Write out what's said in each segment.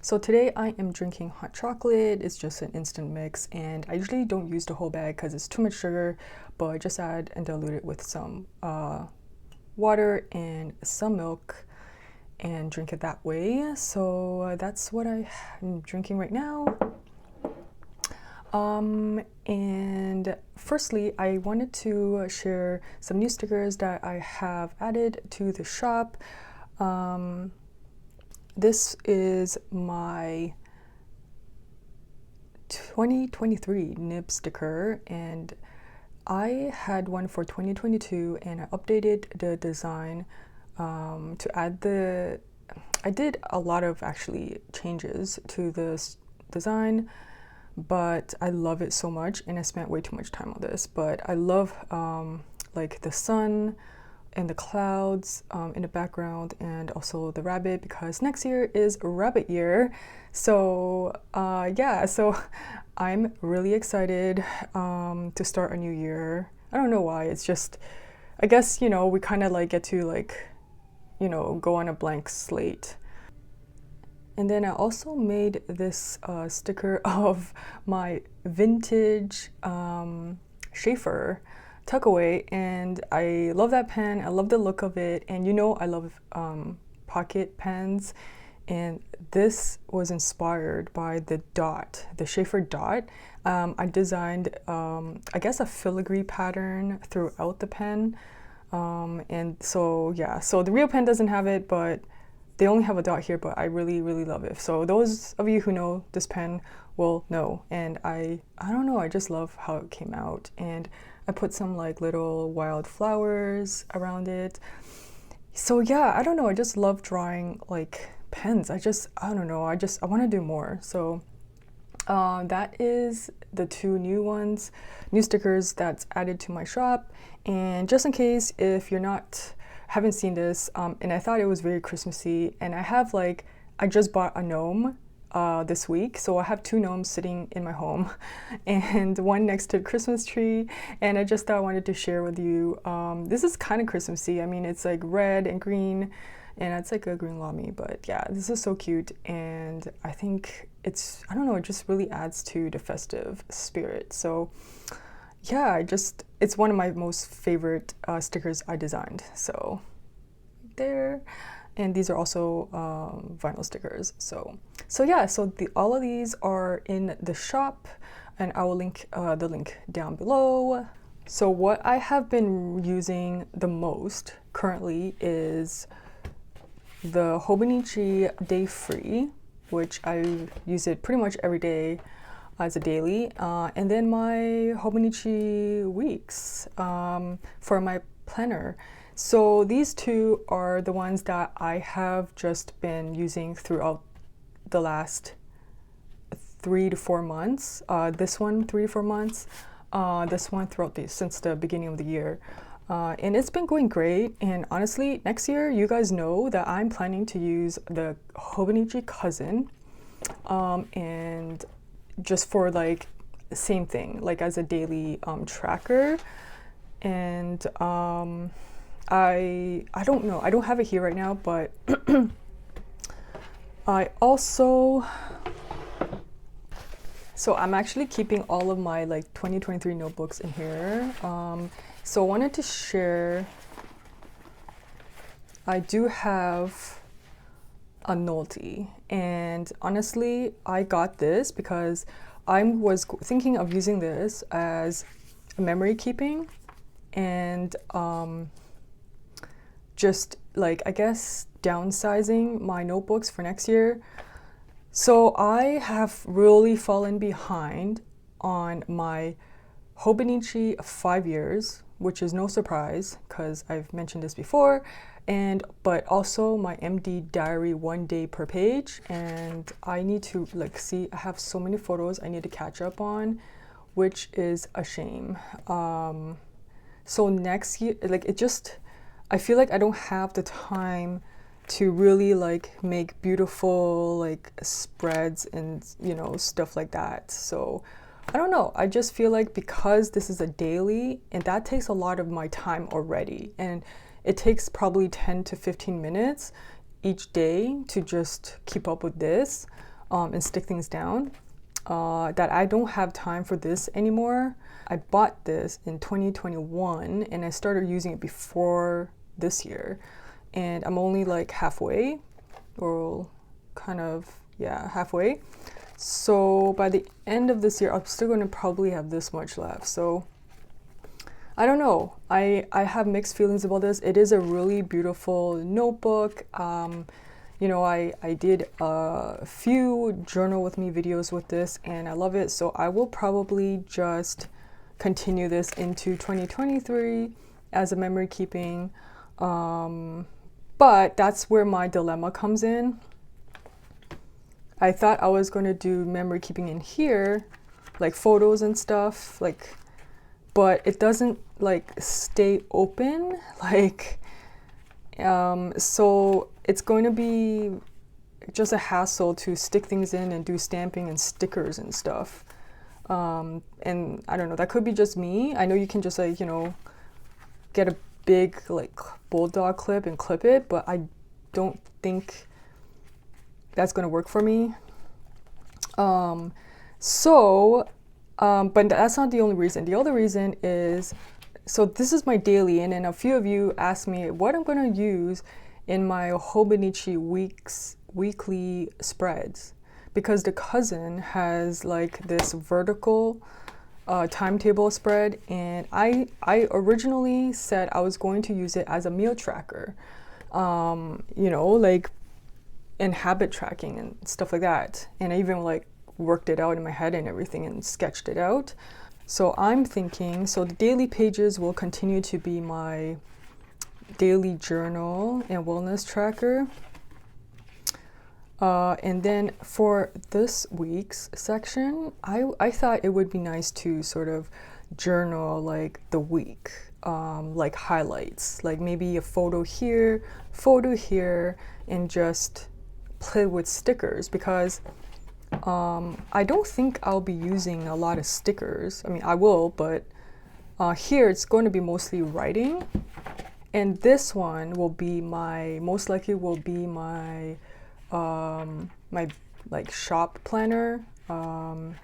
So today I am drinking hot chocolate. It's just an instant mix, and I usually don't use the whole bag because it's too much sugar, but I just add and dilute it with some water and some milk and drink it that way. So that's what I'm drinking right now. And firstly, I wanted to share some new stickers that I have added to the shop. This is my 2023 nib sticker, and I had one for 2022 and I updated the design to add I did a lot of actually changes to this design, but I love it so much and I spent way too much time on this. But I love like the sun and the clouds in the background, and also the rabbit, because next year is rabbit year. So yeah, so I'm really excited to start a new year. I don't know why, it's just, I guess, we kind of like get to go on a blank slate. And then I also made this sticker of my vintage Schaefer tuckaway, and I love that pen. I love the look of it, and I love pocket pens, and this was inspired by the Schaefer dot. I designed I guess a filigree pattern throughout the pen, and so yeah, so the real pen doesn't have it, but they only have a dot here, but I really love it. So those of you who know this pen will know, and I don't know, I just love how it came out. And I put some like little wild flowers around it. So yeah, I don't know, I just love drawing like pens. I don't know, I want to do more. So that is the two new stickers that's added to my shop. And just in case if you're haven't seen this, and I thought it was very Christmassy, and I just bought a gnome this week, so I have two gnomes sitting in my home and one next to the Christmas tree, and I just thought I wanted to share with you. This is kind of Christmassy. I mean, it's like red and green, and it's like a green lamy, but yeah, this is so cute, and I think I don't know, it just really adds to the festive spirit. So yeah, it's one of my most favorite stickers I designed. So there. And these are also vinyl stickers. So yeah, so all of these are in the shop, and I will link the link down below. So what I have been using the most currently is the Hobonichi Day-Free, which I use it pretty much every day as a daily, and then my Hobonichi Weeks for my planner. So these two are the ones that I have just been using throughout the last 3 to 4 months. This one 3 to 4 months. This one since the beginning of the year. And it's been going great. And honestly, next year, you guys know that I'm planning to use the Hobonichi Cousin, and just for like the same thing, like as a daily tracker. And I don't know, I don't have it here right now, but so I'm actually keeping all of my like 2023 notebooks in here. So I wanted to share, I do have a Nolty, and honestly, I got this because I was thinking of using this as a memory keeping, and just like, I guess, downsizing my notebooks for next year. So I have really fallen behind on my Hobonichi 5 years, which is no surprise because I've mentioned this before, but also my MD diary 1 day per page, and I need to I have so many photos I need to catch up on, which is a shame. So next year, I feel like I don't have the time to really make beautiful spreads and stuff like that. So I don't know, I just feel like because this is a daily, and that takes a lot of my time already, and it takes probably 10 to 15 minutes each day to just keep up with this. and stick things down, that I don't have time for this anymore. I bought this in 2021 and I started using it before this year, and I'm only like halfway, or kind of, yeah, halfway. So by the end of this year, I'm still going to probably have this much left. So I don't know. I have mixed feelings about this. It is a really beautiful notebook. You know, I did a few journal with me videos with this and I love it. So I will probably just continue this into 2023 as a memory keeping. But that's where my dilemma comes in. I thought I was going to do memory keeping in here, like photos and stuff, like, but it doesn't like stay open, like, so it's going to be just a hassle to stick things in and do stamping and stickers and stuff. And I don't know, that could be just me. I know you can just like, you know, get a big like bulldog clip and clip it, but I don't think that's going to work for me. But that's not the only reason. The other reason is, so this is my daily, and a few of you asked me what I'm going to use in my Hobonichi weekly spreads, because the cousin has like this vertical timetable spread, and I originally said I was going to use it as a meal tracker, you know, like, and habit tracking and stuff like that. And I even like worked it out in my head and everything and sketched it out. So I'm thinking, so the daily pages will continue to be my daily journal and wellness tracker. And then for this week's section, I thought it would be nice to sort of journal like the week, like highlights, like maybe a photo here, and just play with stickers, because I don't think I'll be using a lot of stickers. I mean, I will, but here it's going to be mostly writing, and this one will be most likely will be my my like shop planner, and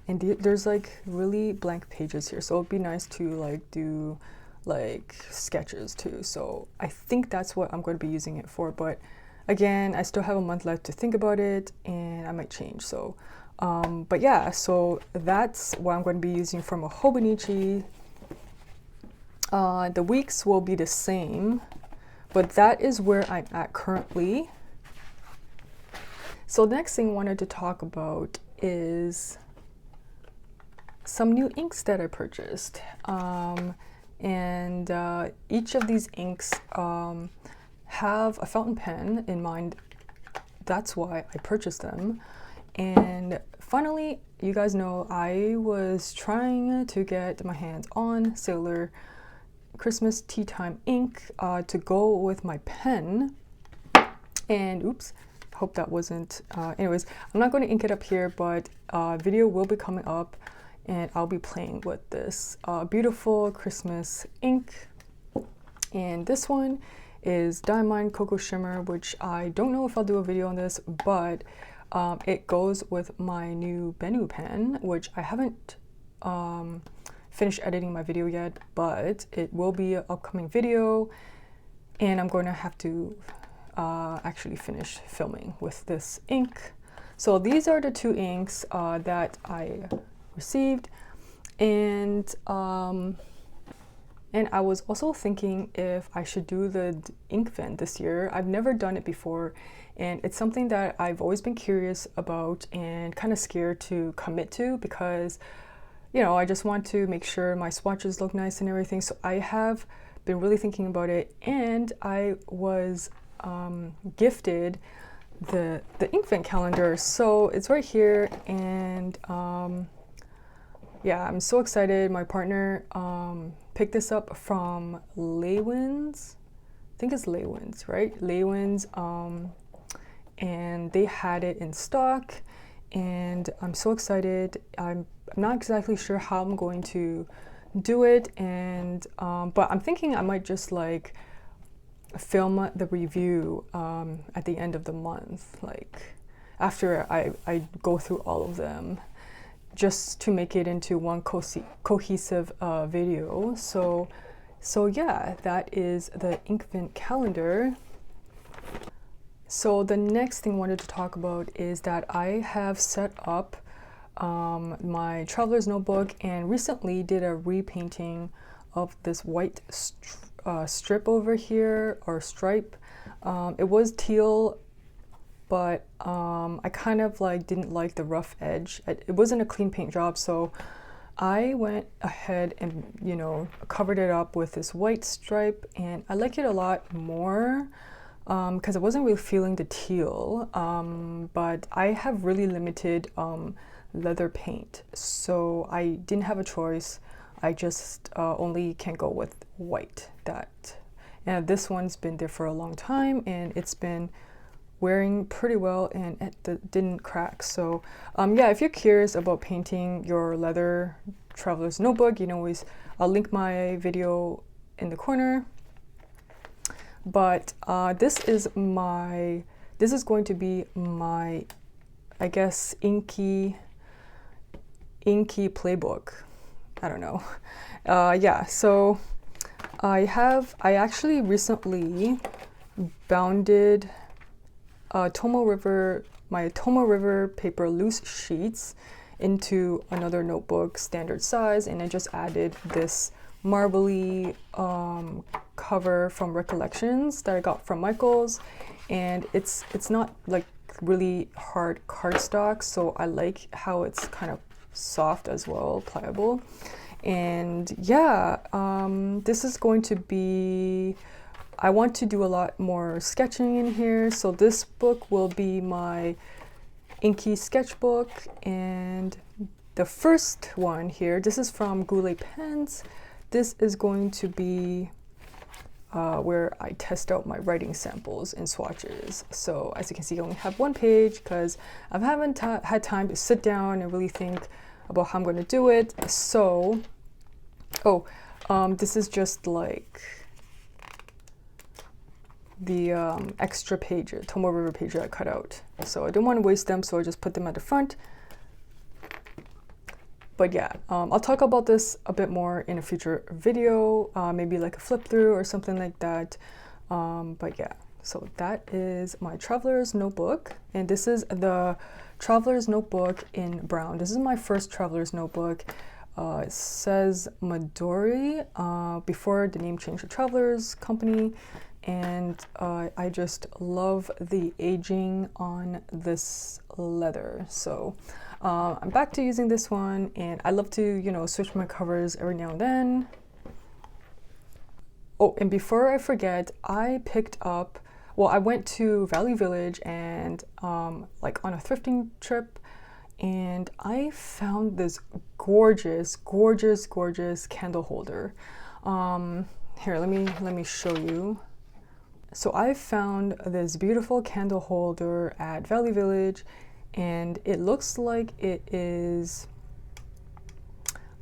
there's like really blank pages here, so it'd be nice to like do like sketches too. So I think that's what I'm going to be using it for, but again, I still have a month left to think about it and I might change. So but yeah, so that's what I'm going to be using from a Hobonichi. The weeks will be the same, but that is where I'm at currently. So the next thing I wanted to talk about is some new inks that I purchased. And each of these inks have a fountain pen in mind. That's why I purchased them. And finally, you guys know I was trying to get my hands on Sailor Christmas Tea Time ink to go with my pen. And oops, hope that wasn't, anyways, I'm not going to ink it up here, but video will be coming up and I'll be playing with this beautiful Christmas ink. And this one is Diamond Cocoa Shimmer, which I don't know if I'll do a video on this, but it goes with my new Bennu pen, which I haven't finished editing my video yet, but it will be an upcoming video, and I'm going to have to actually finish filming with this ink. So these are the two inks that I received, and I was also thinking if I should do the ink vent this year. I've never done it before, and it's something that I've always been curious about and kind of scared to commit to, because, you know, I just want to make sure my swatches look nice and everything. So I have been really thinking about it, and I was gifted the ink vent calendar. So it's right here, and yeah, I'm so excited. My partner picked this up from Leywins. I think it's Leywins, right? Leywins, and they had it in stock, and I'm so excited. I'm not exactly sure how I'm going to do it, and but I'm thinking I might just like film the review at the end of the month, like, after I go through all of them, just to make it into one cohesive video. So yeah, that is the Inkvent calendar. So the next thing I wanted to talk about is that I have set up my traveler's notebook and recently did a repainting of this white strip over here, or stripe. It was teal, but I kind of like didn't like the rough edge. It wasn't a clean paint job, so I went ahead and, you know, covered it up with this white stripe, and I like it a lot more because I wasn't really feeling the teal, but I have really limited leather paint, so I didn't have a choice. I just only can go with white. And this one's been there for a long time, and it's been wearing pretty well, and it didn't crack. So yeah, if you're curious about painting your leather traveler's notebook, you can always, I'll link my video in the corner. But this is going to be my, I guess, inky playbook. I don't know. Yeah, so I actually recently bounded my Tomo River paper loose sheets into another notebook standard size, and I just added this marbly cover from Recollections that I got from Michael's, and it's not like really hard cardstock, so I like how it's kind of soft as well, pliable. And yeah, this is going to be, I want to do a lot more sketching in here, so this book will be my inky sketchbook. And the first one here, this is from Goulet Pens. This is going to be where I test out my writing samples and swatches. So as you can see, I only have one page because I haven't had time to sit down and really think about how I'm going to do it. So, this is just like the extra pages, Tomo River pages I cut out. So I didn't want to waste them, so I just put them at the front. But yeah, I'll talk about this a bit more in a future video, maybe like a flip through or something like that. But yeah, so that is my traveler's notebook, and this is the traveler's notebook in brown. This is my first traveler's notebook. It says Midori before the name changed to Travelers Company, and I just love the aging on this leather. So I'm back to using this one, and I love to, you know, switch my covers every now and then. Oh, and before I forget, I picked up, well, I went to Value Village and like on a thrifting trip, and I found this gorgeous candle holder. Here, let me show you. So I found this beautiful candle holder at Value Village, and it looks like it is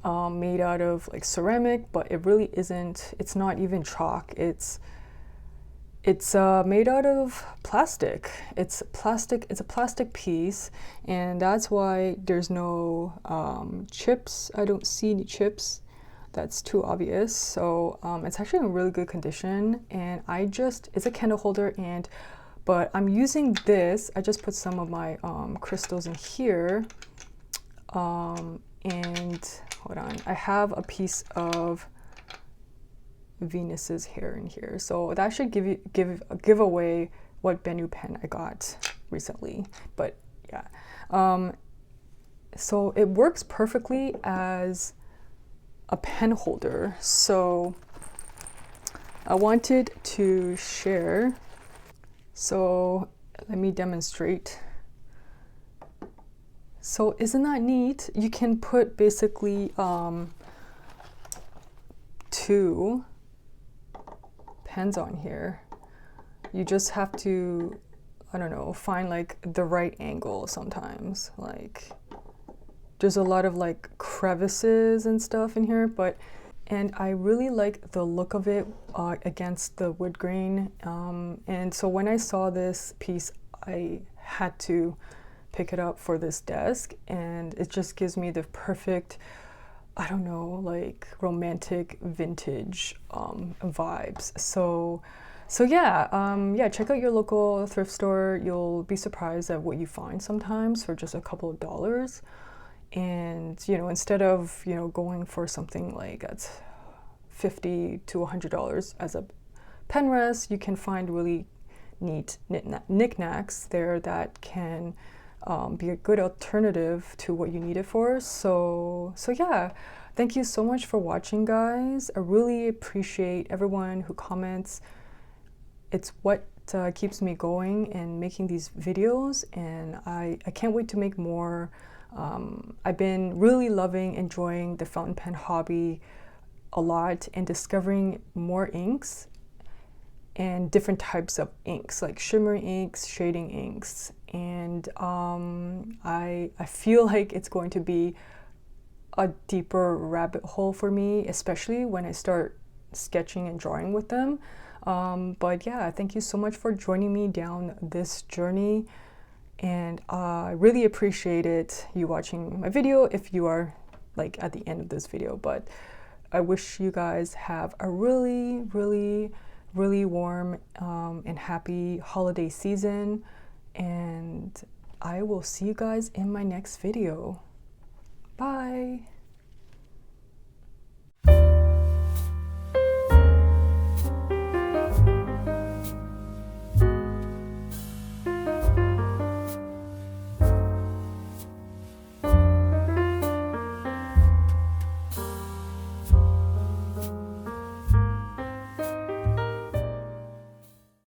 made out of like ceramic, but it really isn't. It's not even chalk. It's made out of plastic. It's a plastic piece, and that's why there's no chips. I don't see any chips. That's too obvious. So it's actually in really good condition, and it's a candle holder, but I'm using this. I just put some of my crystals in here, and hold on, I have a piece of Venus's hair in here, so that should give away what Bennu pen I got recently. But yeah, so it works perfectly as a pen holder, so I wanted to share. So let me demonstrate. So isn't that neat? You can put basically 2 pens on here. You just have to, I don't know, find like the right angle sometimes. Like there's a lot of like crevices and stuff in here, and I really like the look of it against the wood grain. And so when I saw this piece, I had to pick it up for this desk, and it just gives me the perfect, I don't know, like romantic vintage vibes. So yeah, check out your local thrift store. You'll be surprised at what you find sometimes for just a couple of dollars. And instead of going for something like that's $50 to $100 as a pen rest, you can find really neat knickknacks there that can be a good alternative to what you need it for. So yeah, thank you so much for watching, guys. I really appreciate everyone who comments. It's what keeps me going and making these videos, and I can't wait to make more. I've been really enjoying the fountain pen hobby a lot, and discovering more inks and different types of inks, like shimmery inks, shading inks, and I feel like it's going to be a deeper rabbit hole for me, especially when I start sketching and drawing with them. But yeah, thank you so much for joining me down this journey, and I really appreciate it, you watching my video if you are like at the end of this video. But I wish you guys have a really warm and happy holiday season, and I will see you guys in my next video. Bye.